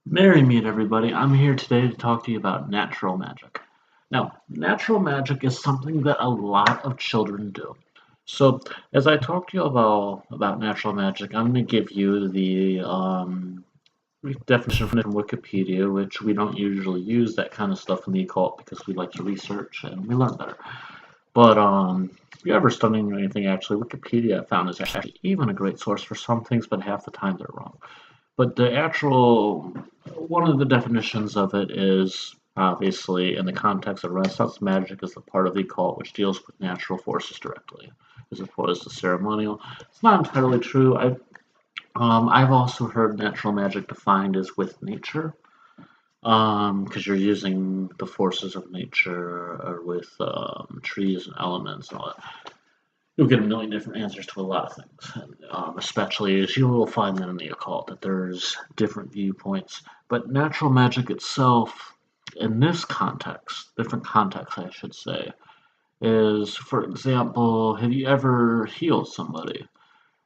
Merry meet everybody. I'm here today to talk to you about natural magic. Now, natural magic is something that a lot of children do. So, as I talk to you about natural magic, I'm going to give you the definition from Wikipedia, which we don't usually use that kind of stuff in the occult because we like to research and we learn better. But if you're ever studying anything, actually, Wikipedia I found is actually even a great source for some things, but half the time they're wrong. But the actual one of the definitions of it is obviously in the context of Renaissance magic is the part of the occult which deals with natural forces directly, as opposed to ceremonial. It's not entirely true. I've also heard natural magic defined as with nature, because you're using the forces of nature or with trees and elements and all that. You'll get a million different answers to a lot of things, especially as you will find that in the occult, that there's different viewpoints. But natural magic itself, in this context, different context, I should say, is, for example, have you ever healed somebody?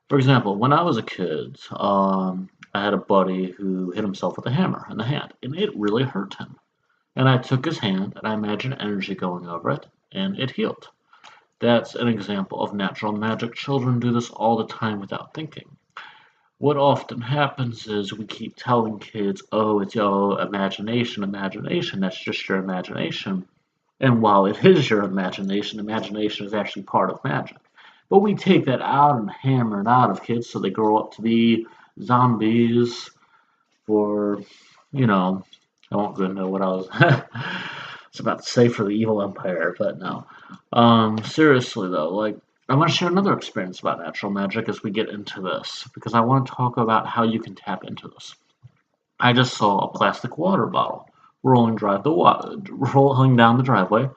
For example, when I was a kid, I had a buddy who hit himself with a hammer in the hand, and it really hurt him. And I took his hand, and I imagined energy going over it, and it healed. That's an example of natural magic. Children do this all the time without thinking. What often happens is we keep telling kids, oh, it's your imagination, imagination, that's just your imagination. And while it is your imagination, imagination is actually part of magic. But we take that out and hammer it out of kids so they grow up to be zombies for, you know, I won't go into what I was it's about to say for the evil empire, but no. Seriously though, like I want to share another experience about natural magic as we get into this, because I want to talk about how you can tap into this. I just saw a plastic water bottle rolling down the driveway,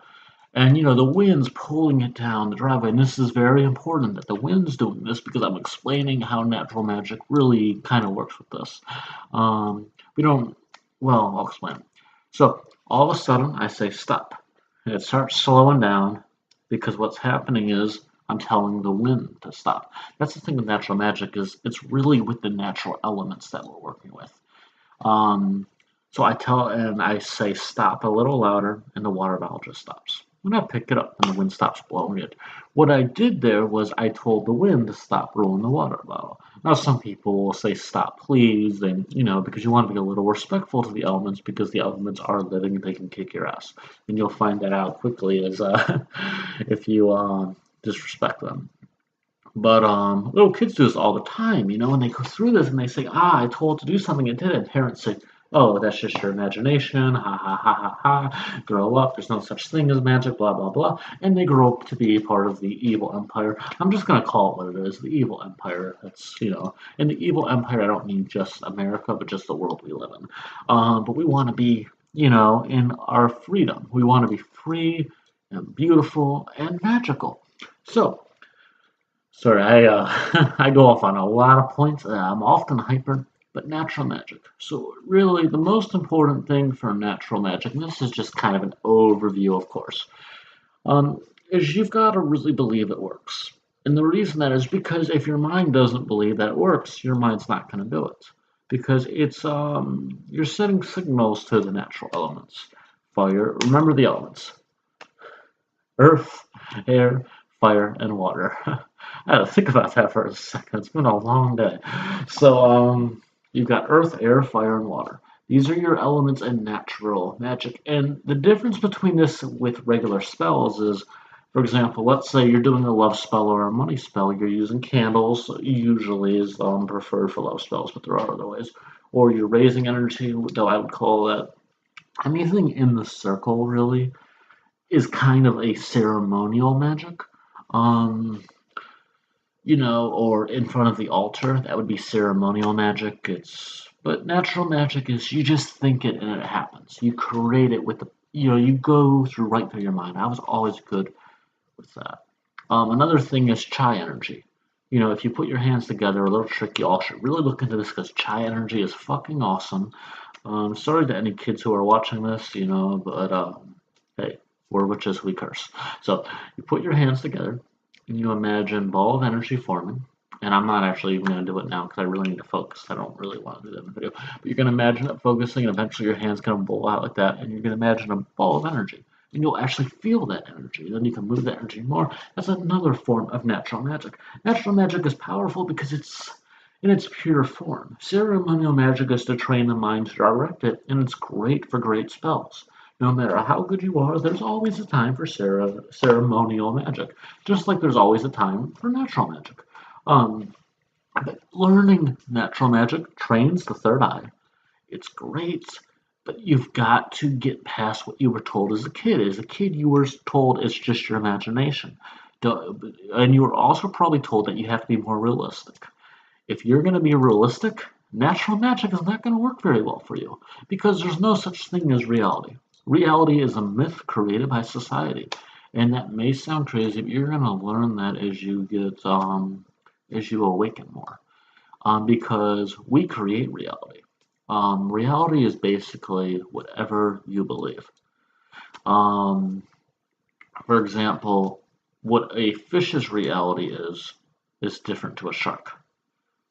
and the wind's pulling it down the driveway. And this is very important that the wind's doing this because I'm explaining how natural magic really kind of works with this. We don't. Well, I'll explain. So all of a sudden, I say stop. And it starts slowing down because what's happening is I'm telling the wind to stop. That's the thing with natural magic is it's really with the natural elements that we're working with. Um, so I say stop a little louder, and the water bottle just stops. And I pick it up, and the wind stops blowing it. What I did there was I told the wind to stop rolling the water bottle. Now, some people will say stop, please, and because you want to be a little respectful to the elements, because the elements are living and they can kick your ass. And you'll find that out quickly as if you disrespect them. But little kids do this all the time, and they go through this and they say, "Ah, I told to do something, it did." And parents say, "Oh, that's just your imagination. Ha ha ha ha ha. Grow up. There's no such thing as magic. Blah blah blah." And they grow up to be part of the evil empire. I'm just gonna call it what it is, the evil empire. That's and the evil empire. I don't mean just America, but just the world we live in. But we want to be, in our freedom. We want to be free and beautiful and magical. So sorry, I go off on a lot of points. I'm often hyper, but natural magic. So really, the most important thing for natural magic, and this is just kind of an overview, of course, is you've got to really believe it works. And the reason that is because if your mind doesn't believe that it works, your mind's not going to do it. Because it's you're sending signals to the natural elements. Fire, remember the elements: earth, air, fire, and water. I had to think about that for a second. It's been a long day. So, you've got earth, air, fire, and water. These are your elements in natural magic. And the difference between this with regular spells is, for example, let's say you're doing a love spell or a money spell. You're using candles, usually is preferred for love spells, but there are other ways. Or you're raising energy, though I would call that anything in the circle, really is kind of a ceremonial magic. Um, or in front of the altar, that would be ceremonial magic. But natural magic is you just think it and it happens. You create it with you go right through your mind. I was always good with that. Another thing is chai energy. If you put your hands together, a little trick, you all should really look into this because chai energy is fucking awesome. Sorry to any kids who are watching this, but hey, we're witches, we curse. So you put your hands together and you imagine ball of energy forming. And I'm not actually even going to do it now because I really need to focus. I don't really want to do that in the video. But you're going to imagine it focusing, and eventually your hand's going to blow out like that, and you're going to imagine a ball of energy. And you'll actually feel that energy. Then you can move that energy more. That's another form of natural magic. Natural magic is powerful because it's in its pure form. Ceremonial magic is to train the mind to direct it, and it's great for great spells. No matter how good you are, there's always a time for ceremonial magic, just like there's always a time for natural magic. Um, but learning natural magic trains the third eye. It's great, but you've got to get past what you were told as a kid. As a kid, you were told it's just your imagination. And you were also probably told that you have to be more realistic. If you're going to be realistic, natural magic is not going to work very well for you because there's no such thing as reality. Reality is a myth created by society. And that may sound crazy, but you're going to learn that as you awaken more. Because we create reality. Reality is basically whatever you believe. Um, for example, what a fish's reality is different to a shark.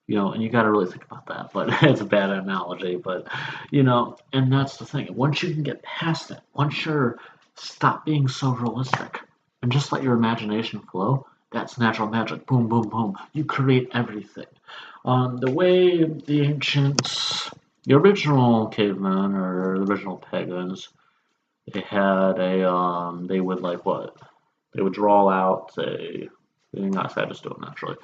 And you got to really think about that. But it's a bad analogy. But and that's the thing. Once you can get past it, once you're stop being so realistic and just let your imagination flow, that's natural magic. Boom, boom, boom. You create everything. The way the ancients, the original cavemen or the original pagans, they had they would like what? They would draw out I just do it naturally.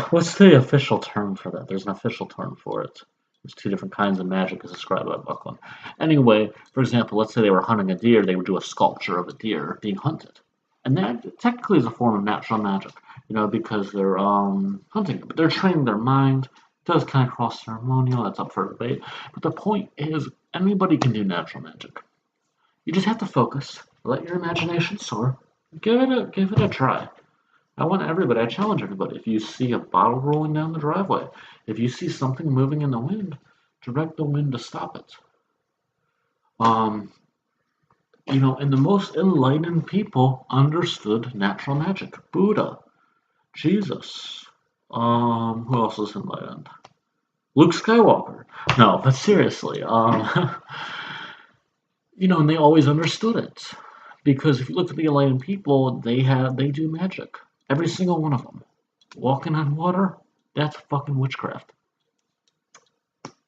What's the official term for that? There's an official term for it. There's two different kinds of magic as described by Buckland. Anyway, for example, let's say they were hunting a deer, they would do a sculpture of a deer being hunted. And that technically is a form of natural magic, because they're hunting, but they're training their mind. It does kind of cross ceremonial, that's up for debate. But the point is, anybody can do natural magic. You just have to focus, let your imagination soar, give it a try. I challenge everybody. If you see a bottle rolling down the driveway, if you see something moving in the wind, direct the wind to stop it. And the most enlightened people understood natural magic. Buddha, Jesus, who else is enlightened? Luke Skywalker. No, but seriously, and they always understood it. Because if you look at the enlightened people, they do magic. Every single one of them. Walking on water, that's fucking witchcraft.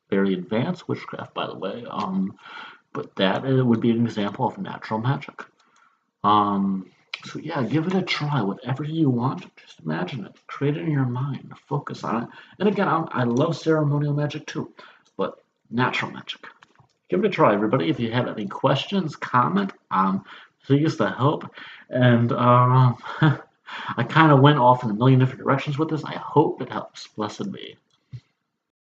Very advanced witchcraft, by the way. But that would be an example of natural magic. So yeah, give it a try. Whatever you want, just imagine it. Create it in your mind. Focus on it. And again, I love ceremonial magic too, but natural magic. Give it a try, everybody. If you have any questions, comment. Please to help. And I kind of went off in a million different directions with this. I hope it helps. Blessed be.